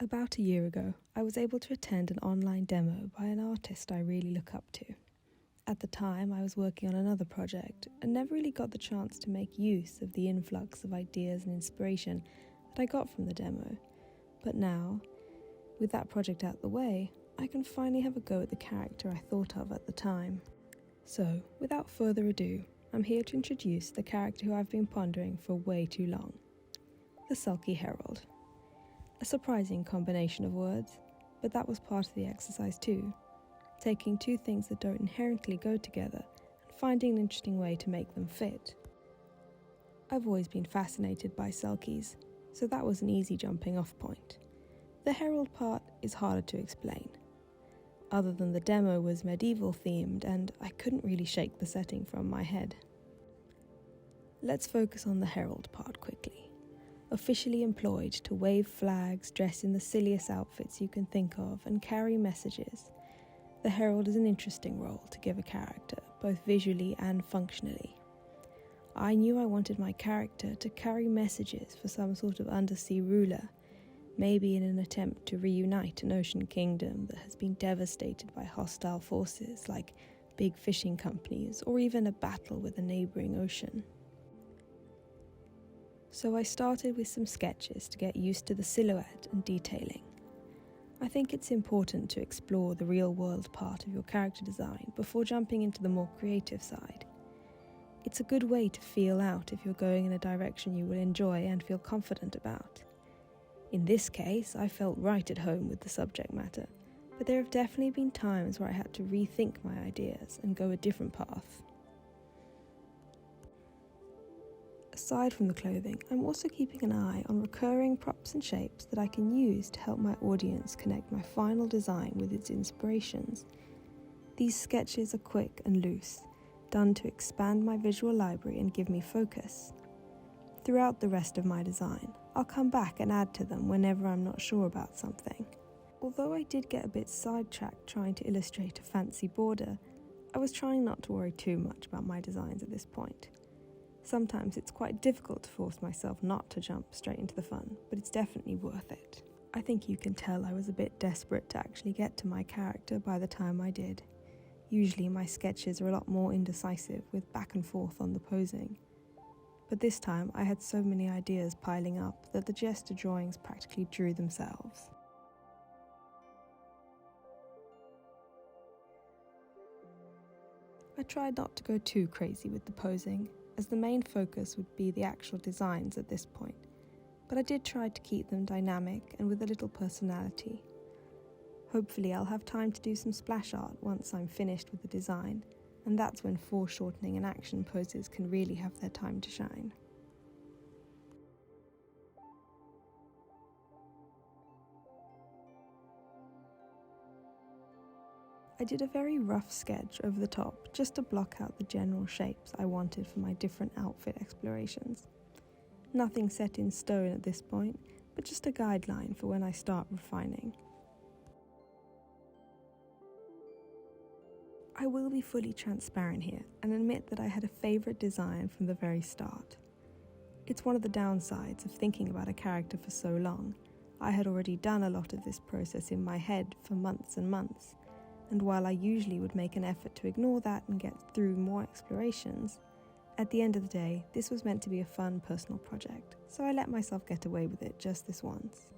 About a year ago, I was able to attend an online demo by an artist I really look up to. At the time, I was working on another project and never really got the chance to make use of the influx of ideas and inspiration that I got from the demo. But now, with that project out the way, I can finally have a go at the character I thought of at the time. So, without further ado, I'm here to introduce the character who I've been pondering for way too long. The Selkie Herald. A surprising combination of words, but that was part of the exercise too. Taking two things that don't inherently go together and finding an interesting way to make them fit. I've always been fascinated by Selkies, so that was an easy jumping off point. The Herald part is harder to explain. Other than the demo was medieval themed and I couldn't really shake the setting from my head. Let's focus on the Herald part quickly. Officially employed to wave flags, dress in the silliest outfits you can think of, and carry messages, the Herald is an interesting role to give a character, both visually and functionally. I knew I wanted my character to carry messages for some sort of undersea ruler, maybe in an attempt to reunite an ocean kingdom that has been devastated by hostile forces like big fishing companies or even a battle with a neighbouring ocean. So I started with some sketches to get used to the silhouette and detailing. I think it's important to explore the real-world part of your character design before jumping into the more creative side. It's a good way to feel out if you're going in a direction you will enjoy and feel confident about. In this case, I felt right at home with the subject matter, but there have definitely been times where I had to rethink my ideas and go a different path. Aside from the clothing, I'm also keeping an eye on recurring props and shapes that I can use to help my audience connect my final design with its inspirations. These sketches are quick and loose, done to expand my visual library and give me focus. Throughout the rest of my design, I'll come back and add to them whenever I'm not sure about something. Although I did get a bit sidetracked trying to illustrate a fancy border, I was trying not to worry too much about my designs at this point. Sometimes it's quite difficult to force myself not to jump straight into the fun, but it's definitely worth it. I think you can tell I was a bit desperate to actually get to my character by the time I did. Usually my sketches are a lot more indecisive with back and forth on the posing. But this time I had so many ideas piling up that the gesture drawings practically drew themselves. I tried not to go too crazy with the posing, as the main focus would be the actual designs at this point, but I did try to keep them dynamic and with a little personality. Hopefully I'll have time to do some splash art once I'm finished with the design, and that's when foreshortening and action poses can really have their time to shine. I did a very rough sketch over the top just to block out the general shapes I wanted for my different outfit explorations. Nothing set in stone at this point, but just a guideline for when I start refining. I will be fully transparent here and admit that I had a favourite design from the very start. It's one of the downsides of thinking about a character for so long. I had already done a lot of this process in my head for months and months, and while I usually would make an effort to ignore that and get through more explorations, at the end of the day, this was meant to be a fun personal project, so I let myself get away with it just this once.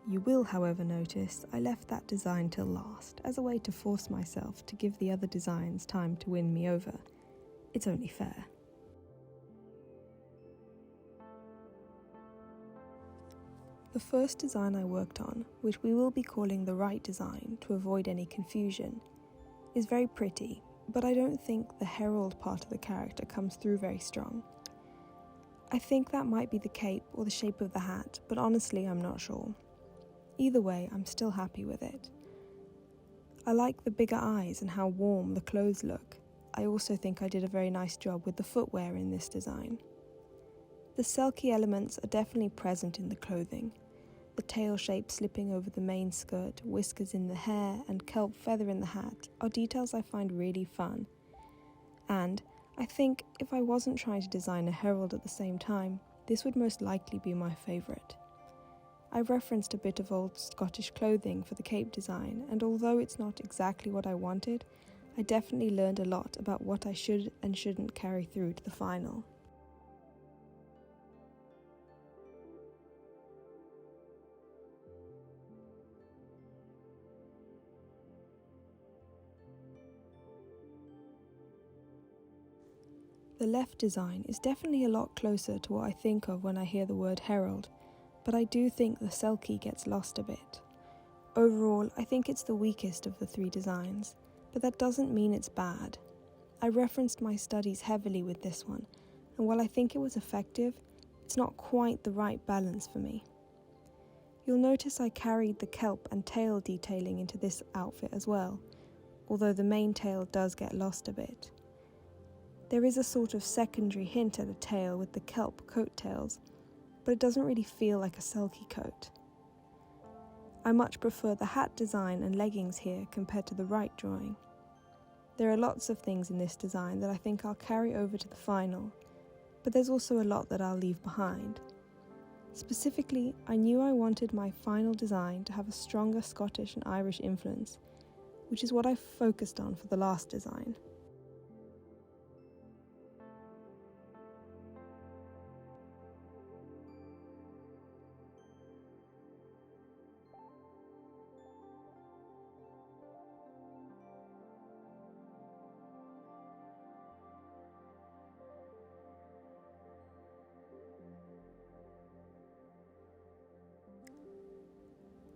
You will, however, notice I left that design till last, as a way to force myself to give the other designs time to win me over. It's only fair. The first design I worked on, which we will be calling the right design to avoid any confusion, is very pretty, but I don't think the herald part of the character comes through very strong. I think that might be the cape or the shape of the hat, but honestly I'm not sure. Either way, I'm still happy with it. I like the bigger eyes and how warm the clothes look. I also think I did a very nice job with the footwear in this design. The Selkie elements are definitely present in the clothing. The tail shape slipping over the main skirt, whiskers in the hair, and kelp feather in the hat are details I find really fun. And I think if I wasn't trying to design a herald at the same time, this would most likely be my favourite. I referenced a bit of old Scottish clothing for the cape design, and although it's not exactly what I wanted, I definitely learned a lot about what I should and shouldn't carry through to the final. The left design is definitely a lot closer to what I think of when I hear the word herald, but I do think the Selkie gets lost a bit. Overall, I think it's the weakest of the three designs, but that doesn't mean it's bad. I referenced my studies heavily with this one, and while I think it was effective, it's not quite the right balance for me. You'll notice I carried the kelp and tail detailing into this outfit as well, although the main tail does get lost a bit. There is a sort of secondary hint at a tail with the kelp coattails, but it doesn't really feel like a Selkie coat. I much prefer the hat design and leggings here compared to the right drawing. There are lots of things in this design that I think I'll carry over to the final, but there's also a lot that I'll leave behind. Specifically, I knew I wanted my final design to have a stronger Scottish and Irish influence, which is what I focused on for the last design.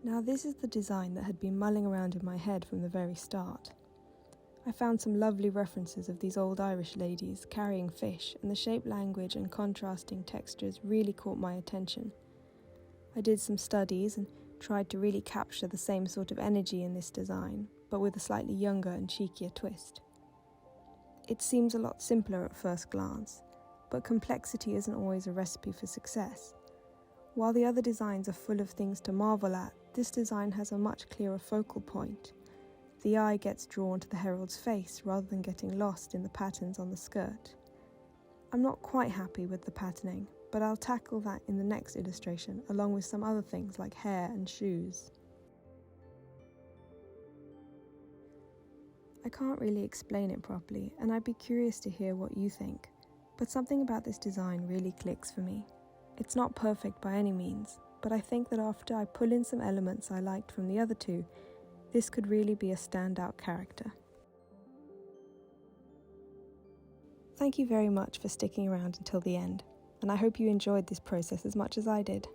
Now this is the design that had been mulling around in my head from the very start. I found some lovely references of these old Irish ladies carrying fish, and the shape language and contrasting textures really caught my attention. I did some studies and tried to really capture the same sort of energy in this design, but with a slightly younger and cheekier twist. It seems a lot simpler at first glance, but complexity isn't always a recipe for success. While the other designs are full of things to marvel at, this design has a much clearer focal point. The eye gets drawn to the herald's face rather than getting lost in the patterns on the skirt. I'm not quite happy with the patterning, but I'll tackle that in the next illustration, along with some other things like hair and shoes. I can't really explain it properly, and I'd be curious to hear what you think, but something about this design really clicks for me. It's not perfect by any means, but I think that after I pull in some elements I liked from the other two, this could really be a standout character. Thank you very much for sticking around until the end, and I hope you enjoyed this process as much as I did.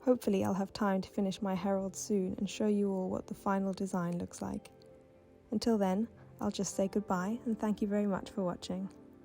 Hopefully I'll have time to finish my herald soon and show you all what the final design looks like. Until then, I'll just say goodbye and thank you very much for watching.